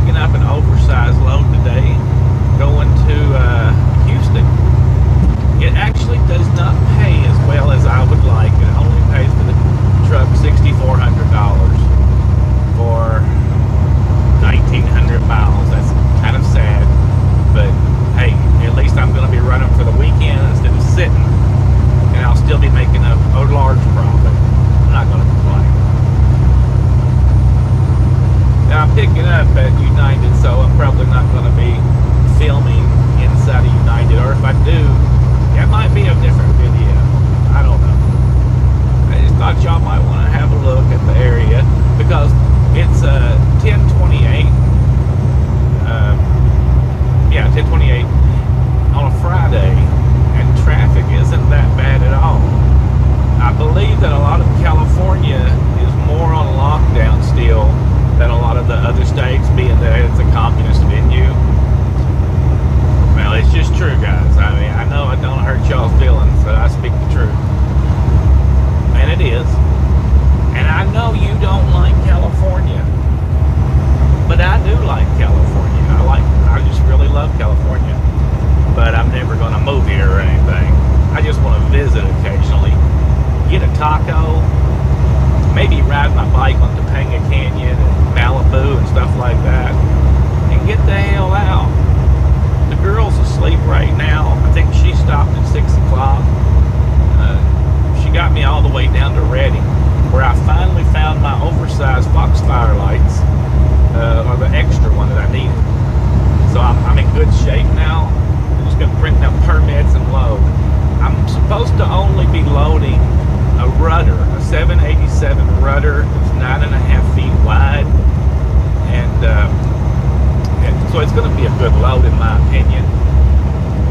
picking up an oversized load today, going to Houston. It actually does not pay as well as I would like. It only pays for the truck $6,400 for 1,900 miles. That's kind of sad, but hey, at least I'm going to be running for the weekend instead of sitting, and I'll still be making a large profit. I'm not going to complain. Now I'm picking up at United, so I'm probably not going to be filming inside of United, or if I do, it might be a different video. I don't know. I just thought y'all might want to have a look at the area, because it's 10:28. Yeah, 10:28 on a Friday, and traffic isn't that bad at all. I believe that a lot of California is more on lockdown still than a lot of the other states, being that it's a communist venue. Well, it's just true, guys. I mean, I know I don't hurt y'all's feelings, but I speak the truth. And it is. And I know you don't like California, but I do like California. I just really love California. But I'm never going to move here or anything. I just want to visit occasionally, get a taco, maybe ride my bike on Topanga Canyon and Malibu and stuff like that, and get the hell out. The girl's asleep right now. I think she stopped at 6 o'clock. She got me all the way down to Redding, where I finally found my oversized Foxfire lights, or the extra one that I needed. So I'm in good shape now. I'm just going to print out permits and load. I'm supposed to only be loading a rudder, a 787 rudder that's 9.5 feet wide, and so it's going to be a good load in my opinion,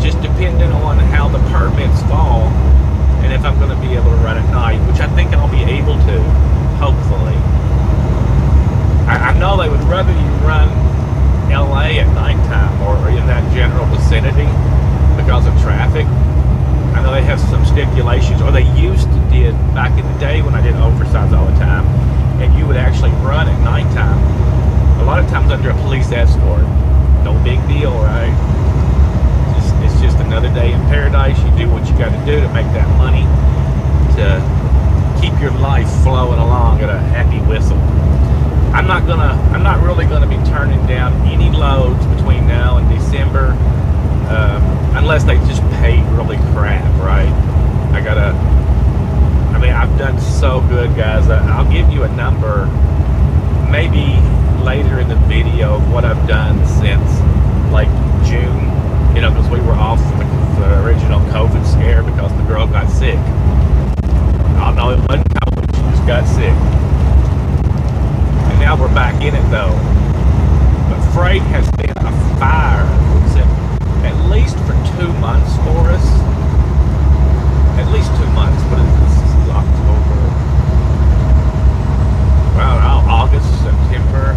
just depending on how the permits fall and if I'm going to be able to run at night, which I think I'll be able to, hopefully. I know they would rather you run LA at nighttime or in that general vicinity because of traffic. I know they have some stipulations, or they used to did back in the day when I did oversize all the time, and you would actually run at nighttime, a lot of times under a police escort. No big deal, right? It's just another day in paradise. You do what you got to do to make that money to keep your life flowing along at a happy whistle. I'm not really gonna be turning down any loads between now and December, unless they just pay really crap, right? I've done so good, guys. I'll give you a number maybe later in the video of what I've done since like June, because we were off the original COVID scare because the girl got sick. Oh no, it wasn't COVID, she just got sick. And now we're back in it though. But freight has been a fire at least for 2 months for us. At least 2 months. What is this? This is October. Well, August, September,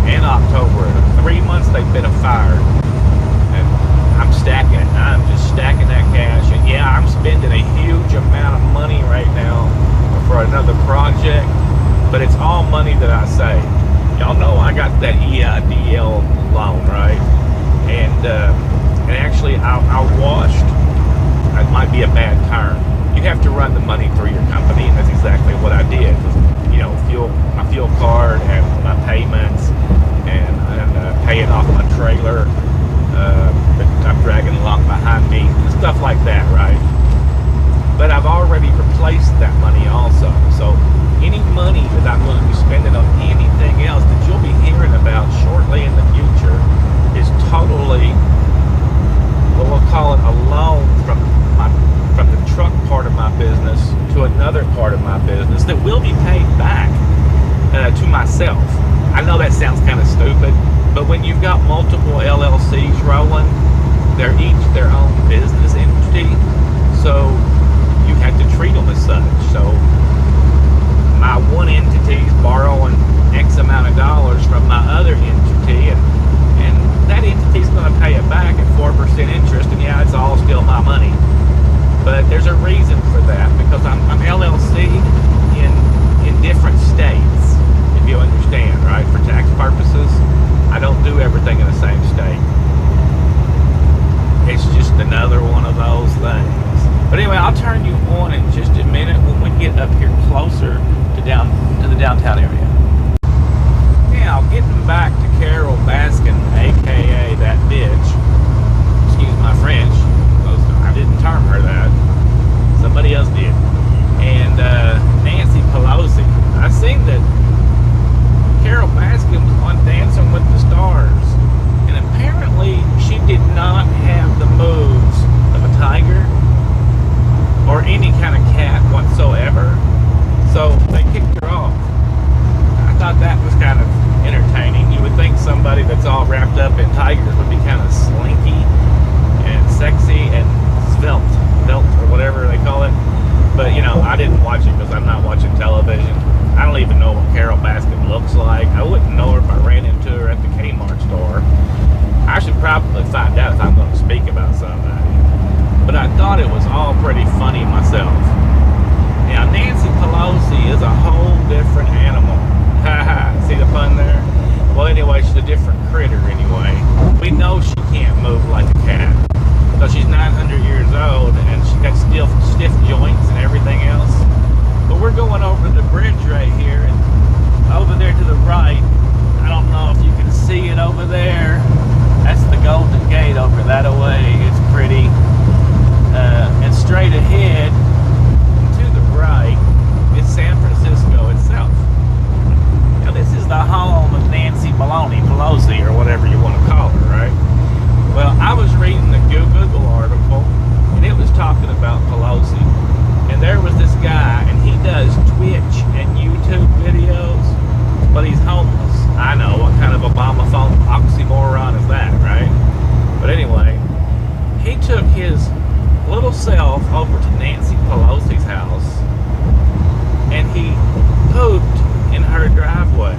and October. 3 months they've been a fire. And I'm stacking it. I'm just stacking that cash. And yeah, I'm spending a huge amount of money right now for another project. But it's all money that I save. Y'all know I got that EIDL loan, right? And actually I washed. It might be a bad term. You have to run the money through your company, and that's exactly what I did. My fuel card and my payments, and paying off my trailer that I'm dragging along behind me, and stuff like that, right? But I've already replaced that money also. So any money that I'm going to be spending on anything else that you'll be hearing about shortly in the future is totally, what we'll call it, a loan from the truck part of my business to another part of my business that will be paid back to myself. I know that sounds kind of stupid, but when you've got multiple LLCs rolling, they're each their own business entity, so you have to treat them as such. So my one entity's borrowing X amount of dollars from my other entity, and that entity's going to pay it back at 4% interest, and yeah, it's all still my money. But there's a reason for that, because I'm LLC in different states, if you understand, right? For tax purposes, I was kind of entertaining. You would think somebody that's all wrapped up in tigers would be kind of slinky and sexy and svelte or whatever they call it. But, you know, I didn't watch it because I'm not watching television. I don't even know what Carol Baskin looks like. I wouldn't know her if I ran into her at the Kmart store. I should probably find out if I'm going to speak about somebody. But I thought it was all pretty funny myself. Now, Nancy Pelosi is a whole different animal. See the fun there? Well, anyway, she's a different critter anyway. We know she can't move like a cat. So she's 900 years old and she's got stiff joints and everything else. But we're going over the bridge right here, and over there to the right, I don't know if you can see it over there. That's the Golden Gate over that way. It's pretty. And straight ahead, to the right, is San Francisco itself. Now, this is the home of Nancy Pelosi, or whatever you want to call her, right? Well, I was reading the Google article, and it was talking about Pelosi. And there was this guy, and he does Twitch and YouTube videos, but he's homeless. I know, what kind of Obama-phone oxymoron is that, right? But anyway, he took his little self over to Nancy Pelosi's house, and he pooped in her driveway,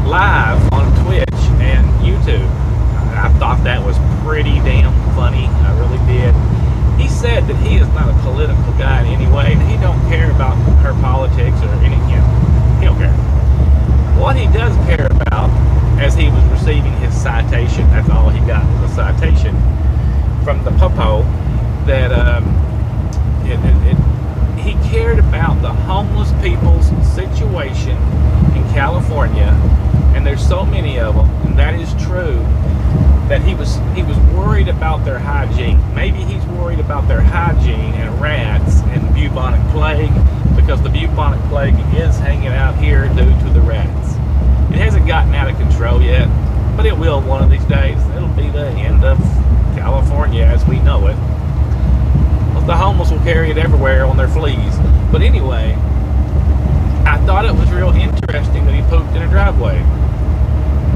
live on Twitch and YouTube. I thought that was pretty damn funny. I really did. He said that he is not a political guy in any way, and he don't care about her politics or any, you know, he don't care. What he does care about, as he was receiving his citation, that's all he got was a citation from the popo, that he cared about the homeless people's situation in California, and there's so many of them, and that is true, that he was worried about their hygiene. Maybe he's worried about their hygiene and rats and bubonic plague, because the bubonic plague is hanging out here due to the rats. It hasn't gotten out of control yet, but it will one of these days. It'll be the end of California as we know it. Well, the homeless will carry it everywhere on their fleas. But anyway, I thought it was real interesting that he pooped in a driveway.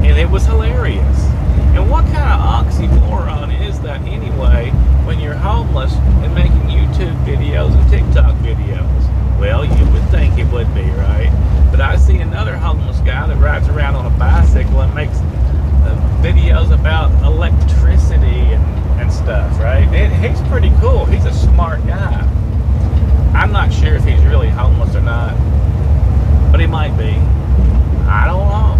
And it was hilarious. And what kind of oxymoron is that anyway, when you're homeless and making YouTube videos and TikTok videos? Well, you would think it would be, right? But I see another homeless guy that rides around on a bicycle and makes videos about electricity and stuff, right? He's pretty cool. He's a smart guy. I'm not sure if he's really homeless or not, but he might be. I don't know.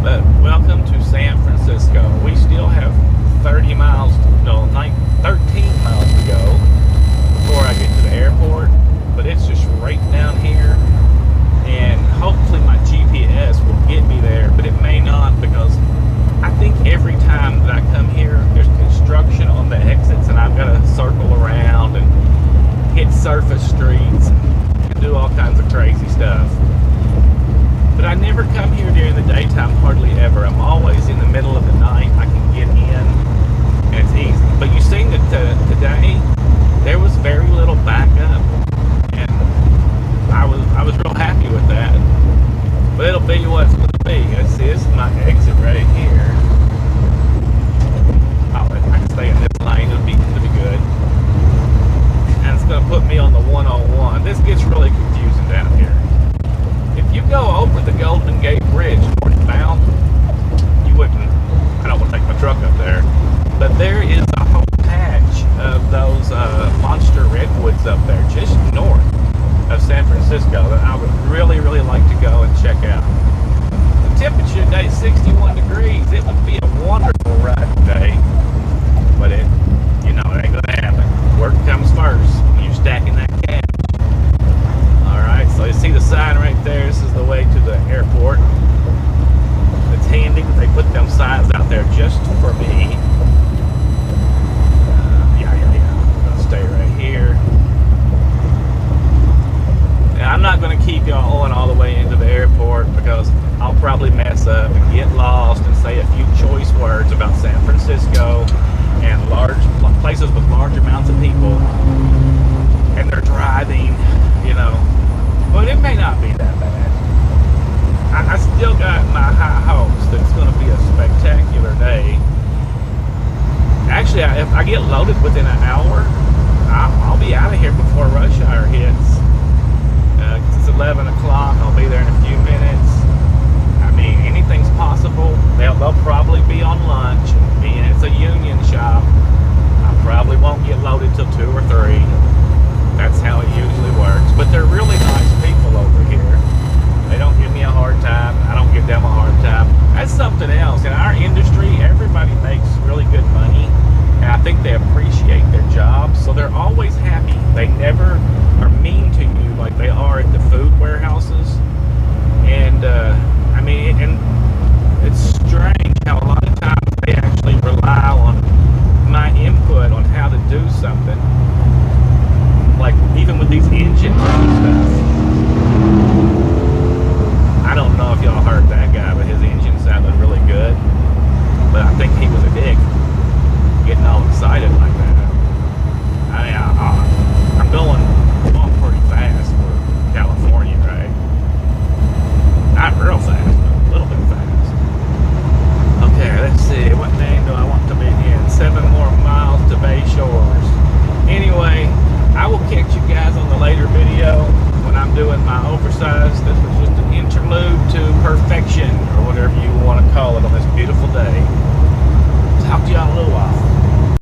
But welcome to San Francisco. We still have 13 miles to go before I get to the airport, but it's just right down here, and hopefully my GPS will get me there, but it may not, because I think every time that I come here, there's construction on the exits, and I've got to circle around and hit surface streets and do all kinds of crazy stuff. But I never come here during the daytime, hardly ever. I'm always in the middle of the night. I can get in, and it's easy. But you see that today, there was very little backup, and I was real happy with that. But it'll be what it's going to be. See, this is my exit right here. I can stay in this lane. It'll be good. And it's going to put me on the 101. This gets really confusing down here. If you go over the Golden Gate Bridge northbound, you wouldn't. I don't want to take my truck up there. But there is a whole patch of those monster redwoods up there just north of San Francisco that I would really, really like to go and check out. The temperature today is 61 degrees. It would be a wonderful ride today, but it ain't gonna happen. Work comes first when you're stacking that cash. Alright, so you see the sign right there. This is the way to the airport. It's handy that they put them signs out there just for me. I'm gonna stay right here. Now, I'm not going to keep y'all going all the way into the airport, because I'll probably mess up and get lost and say a few choice words about San Francisco and large places with large amounts of people, and they're driving, But it may not be that bad. I still got my high hopes that it's going to be a spectacular day. Actually, if I get loaded within an hour, I'll be out of here before rush hour hits. 'Cause it's 11 o'clock. I'll be there in a few minutes. I mean, anything's possible. They'll probably be on lunch. Being it's a union shop, I probably won't get loaded till 2 or 3. That's how it usually works. But they're really nice people over here.